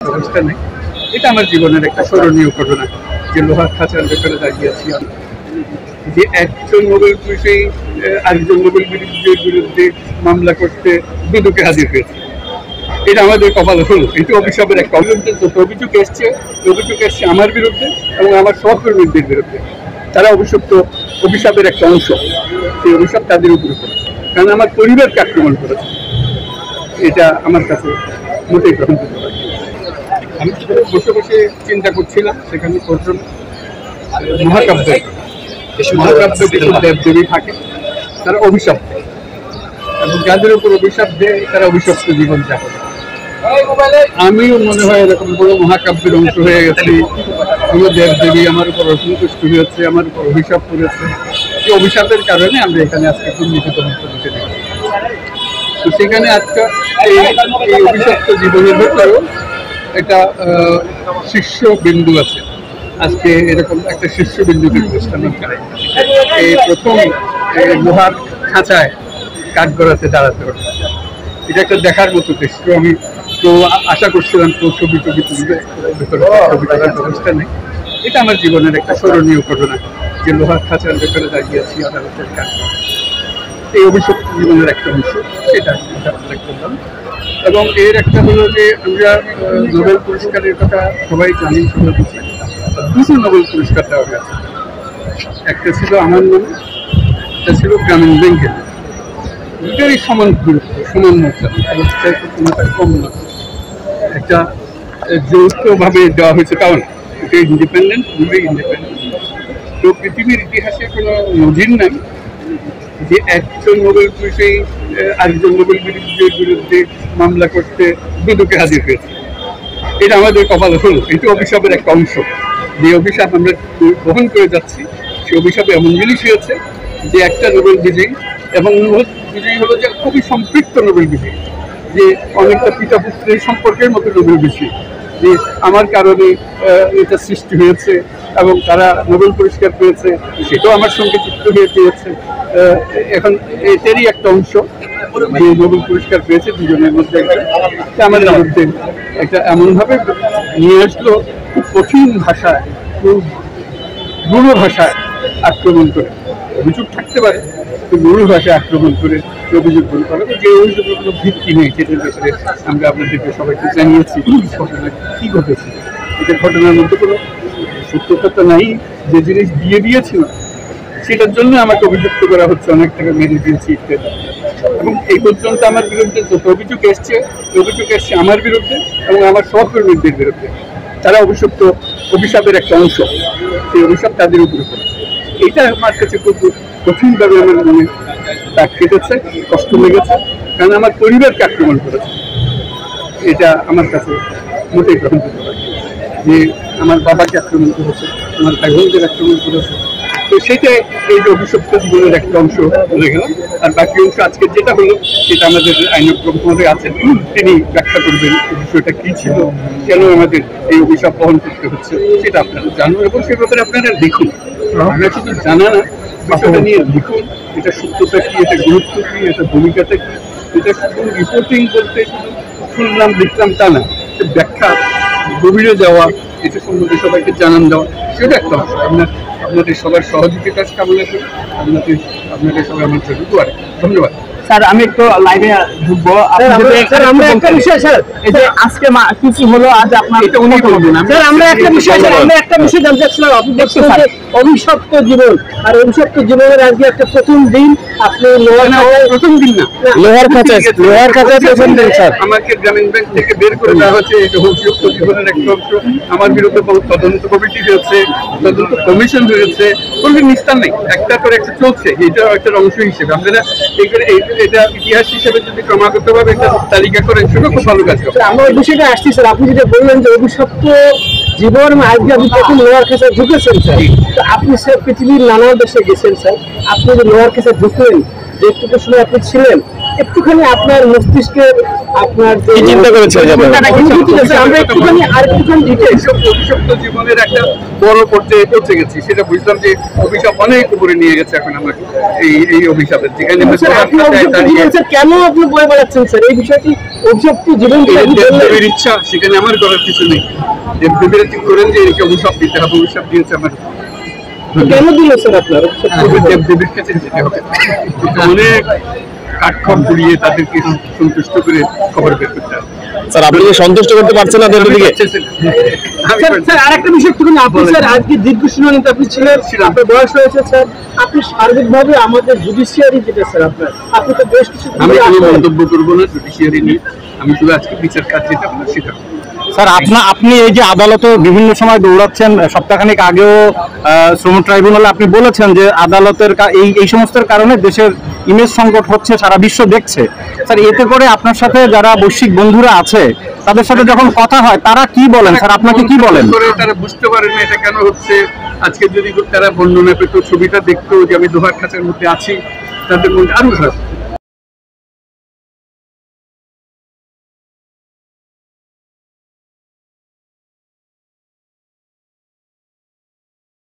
ব্যবস্থা নেই। এটা আমার জীবনের একটা স্মরণীয় ঘটনা যে লোহার খাঁচার ব্যাপারে দাঁড়িয়েছি আমি, যে একজন নোবেল পুরস্কারী আরেকজন নোবেল বিরুদ্ধে মামলা করতে দুদকে হাজির হয়েছে। এটা আমাদের কপাল হলো, এটা অভিশাপের একটা অভিযোগ এসছে আমার বিরুদ্ধে এবং আমার সহকর্মীদের বিরুদ্ধে। তারা অভিশাপের একটা অংশ, সেই অভিশাপ তাদের উপরে পড়েছে, কারণ আমার পরিবারকে আক্রমণ করেছে। এটা আমার কাছে মোটেই গ্রহণযোগ্য নয়। আমি বসে বসে চিন্তা করছিলাম, সেখানে প্রথম মহাকাব্যে দেবদেবী থাকে, তারা অভিশাপ দেয় এবং যাদের উপর অভিশাপ দেয় তারা অভিশপ্ত জীবন যাপন। আমিও মনে হয় এরকম বড় মহাকাব্যের অংশ হয়ে গেছি। কোনো দেবদেবী আমার উপর অসন্তুষ্ট হয়েছে, আমার উপর অভিশাপ করেছে। এই অভিশাপের কারণে আমরা এখানে আজকে চিহ্নিত দিতে দিই। তো সেখানে আজকে এই অভিশপ্ত জীবনের ভেতরেও একটা শীর্ষ বিন্দু আছে। আজকে এরকম একটা শীর্ষবিন্দুকে প্রস্থান করে এই প্রথম লোহার খাঁচায় কাঠ গড়াতে দাঁড়াতে হবে। এটা একটা দেখার মতো দৃশ্য। আমি তো আশা করছিলাম তো ছবি তুলবে, ছবি তোলার ব্যবস্থা নেই। এটা আমার জীবনের একটা স্মরণীয় ঘটনা যে লোহার খাঁচার ব্যাপারে দাঁড়িয়েছি আদালতের কাজ। এই অভিশপ্ত জীবনের একটা অংশ, সেটা উল্লেখ করলাম। এবং এর একটা হলো যে আমরা নোবেল পুরস্কারের কথা সবাই জানি, সবাই বুঝি। দুটো নোবেল পুরস্কার দেওয়া গেছে, একটা ছিল আমার নামে, একটা ছিল গ্রামীণ ব্যাংকের। দুটোরই সমান গুরুত্ব, সমান মর্যাদা, কম না। একটা যৌথভাবে দেওয়া হয়েছে তাও না, এটা ইন্ডিপেন্ডেন্ট, দুটোই ইন্ডিপেন্ডেন্ট। তো পৃথিবীর ইতিহাসে কোনো নজির নাই যে একজন নোবেল পুরস্কারী আরেকজন নোবেল বিরুদ্ধে মামলা করতে দুদকে হাজির হয়েছে। এটা আমাদের কপাল হলো, এটা অভিশাপের একটা অংশ। যে অভিশাপ আমরা গ্রহণ করে যাচ্ছি, সে অভিশাপে এমন জিনিস হয়েছে যে একটা নোবেল বিজয়ী, এবং নোবেল বিজয়ী হলো যে খুবই সম্পৃক্ত নোবেল বিজয়ী, যে অনেকটা পিতা পুত্রের সম্পর্কের মতো নোবেল বিজয়ী, যে আমার কারণে এটা সৃষ্টি হয়েছে এবং তারা নোবেল পুরস্কার পেয়েছে, সেটাও আমার সঙ্গে যুক্ত হয়ে পেয়েছে। এখন এটারই একটা অংশ যে নোবেল পুরস্কার পেয়েছে দুজনের মধ্যে আমাদের মধ্যে একটা এমনভাবে নিয়ে আসলো, খুব কঠিন ভাষায়, খুব রূঢ় ভাষায় আক্রমণ করে। অভিযোগ থাকতে পারে, খুব রূঢ় ভাষায় আক্রমণ করে অভিযোগগুলো করা, যে অভিযোগের কোনো ভিত্তি নেই, সেটার ব্যাপারে আমরা আপনাদেরকে সবাইকে জানিয়েছি ঘটনা কী ঘটেছে। এটা ঘটনার মধ্যে কোনো সত্যতা নাই। যে জিনিস দিয়েছিল সেটার জন্য আমাকে অভিযুক্ত করা হচ্ছে, অনেক টাকা মেরে দিয়েছি ইত্যাদি। এবং এই পর্যন্ত আমার বিরুদ্ধে যত অভিযোগ এসছে আমার বিরুদ্ধে এবং আমার সহকর্মীদের বিরুদ্ধে। তারা অভিশাপের একটা অংশ, সেই অভিশাপ তাদের উপরে পড়েছে। এইটা আমার কাছে খুব কঠিনভাবে আমার মনে দাগ কেটেছে, কষ্ট লেগেছে, কারণ আমার পরিবারকে আক্রমণ করেছে। এটা আমার কাছে মোটেই গ্রহণযোগ্য নয় যে আমার বাবাকে আক্রমণ করেছে, আমার ভাই বোনদের আক্রমণ করেছে। তো সেটা এই যে অভিশপ্ত জীবনের একটা অংশ বলে গেলাম। আর বাকি অংশ আজকের যেটা হলো, সেটা আমাদের আইনজ্ঞ মহোদয় আছেন, তিনি ব্যাখ্যা করবেন এই বিষয়টা কী ছিল, কেন আমাদের এই অভিশাপ বহন করতে হচ্ছে, সেটা আপনারা জানুন এবং সে ব্যাপারে আপনারা দেখুন। আমরা শুধু জানা না, বিষয়টা নিয়ে লিখুন, এটা সত্যতা কী, এটা গুরুত্ব কী, এটা ভূমিকাটা কী। এটা শুধু রিপোর্টিং করতে শুধু শুনলাম লিখলাম তা না, ব্যাখ্যা গভীরে যাওয়া, এটা সম্বন্ধে সবাইকে জানান দেওয়া, সেটা একটা অংশ। আপনাদের সবার সহযোগিতা কামনা করি। আপনাদের সবাই আমার জন্য দোয়া রাখি। ধন্যবাদ। স্যার, আমি একটু লাইভে ঢুকবো। আমরা একটা বিষয় স্যার, এই যে আজকে কি হলো, আজ আপনার এটা উনি বলবেন। স্যার, আমরা একটা বিষয় জানতে চাচ্ছিলাম, আপনি দেখছেন যে অভিশপ্ত জীবন, আর অভিশপ্ত জীবনের আজকে একটা প্রথম দিন। আপনি প্রথম দিন না, লোহার খাঁচা প্রথম দিন। স্যার, আমাকে গ্রামীণ ব্যাংক থেকে বের করে দেওয়া হচ্ছে, এটা অভিশপ্ত জীবনের একটা অংশ। আমার বিরুদ্ধে তদন্ত কমিটি হয়েছে, তদন্ত কমিশন হয়েছে, কোনো নিস্তার নেই, একটার পর একটা চলছে। এটা একটা অংশ হিসেবে আপনারা এটা ইতিহাস হিসেবে যদি ক্রমাগতভাবে একটা তালিকা করেন, সেটা খুব ভালো কাজ হবে। আমরা ওই বিষয়টা আসছি স্যার। আপনি যেটা বললেন যে অভিশপ্ত জীবন, আজকে আপনি প্রথম লোহার খাঁচায় ঢুকেছেন স্যার। তো আপনি স্যার পৃথিবীর নানা দেশে গেছেন স্যার, আপনি যে লোহার খাঁচায় ঢুকলেন, যেটুকু সময় আপনি ছিলেন, একটুখানি আপনার মস্তিষ্কে আপনার কি চিন্তা করেছে ওই ব্যাপারে? আমরা একটুখানি আর একটুখানি ডিটেইলস অভিশপ্ত জীবনের একটা বড় পর্যায়ে পৌঁছে গেছি, সেটা বুঝলাম যে অভিশাপ অনেক উপরে নিয়ে গেছে এখন আমাকে এই অভিশাপের, যেখানে আমি স্যার, আপনি অভিশপ্ত জীবন, স্যার, কেন আপনি বলে বেড়াচ্ছেন স্যার এই বিষয়টি? অভিশপ্ত জীবন কি আপনি বললেন? দেবদেবীর ইচ্ছা, সেখানে আমার করার কিছু নেই। দেবদেবীরা ঠিক করেন যে একে অভিশাপ দিতে হবে, অভিশাপ দিয়েছে আমার। কেন দিল স্যার আপনার অভিশপ্ত জীবন? দেবদেবীর কাছে যেতে হবে, অনেক কাঠখড় পুড়িয়ে তাদেরকে সন্তুষ্ট করে খবর বের করতে হবে। স্যার আপনি কি সন্তুষ্ট করতে পারছেন না দেবদেবীকে? স্যার, স্যার, আরেকটা বিষয় একটুখানি, আপনি স্যার আজকে দীর্ঘ শুনানিতে আপনি ছিলেন, আপনার বয়স হয়েছে স্যার, আপনি সার্বিকভাবে আমাদের জুডিশিয়ারি যেটা স্যার আপনি তো বেশ কিছু আমি কোনো মন্তব্য করবো না জুডিশিয়ারি নিয়ে, আমি শুধু আজকে বিচার কাজ যেটা আপনার সেটা। স্যার আপনি এই যে আদালতে বিভিন্ন সময় দৌড়াচ্ছেন, সপ্তাহখানেক আগেও শ্রম ট্রাইব্যুনালে আপনি বলেছেন যে আদালতের এই সমস্তের কারণে দেশের ইমেজ সংকট হচ্ছে, সারা বিশ্ব দেখছে। স্যার এতে করে আপনার সাথে যারা বৈশ্বিক বন্ধুরা আছে তাদের সাথে যখন কথা হয় তারা কি বলেন স্যার, আপনাকে কি বলেন? তারা বুঝতে পারেন না এটা কেন হচ্ছে। আজকে যদি তারা বর্ণনা পেত, ছবিটা দেখতো যে আমি দোহার খাঁচার মধ্যে আছি, তাদের মধ্যে আরো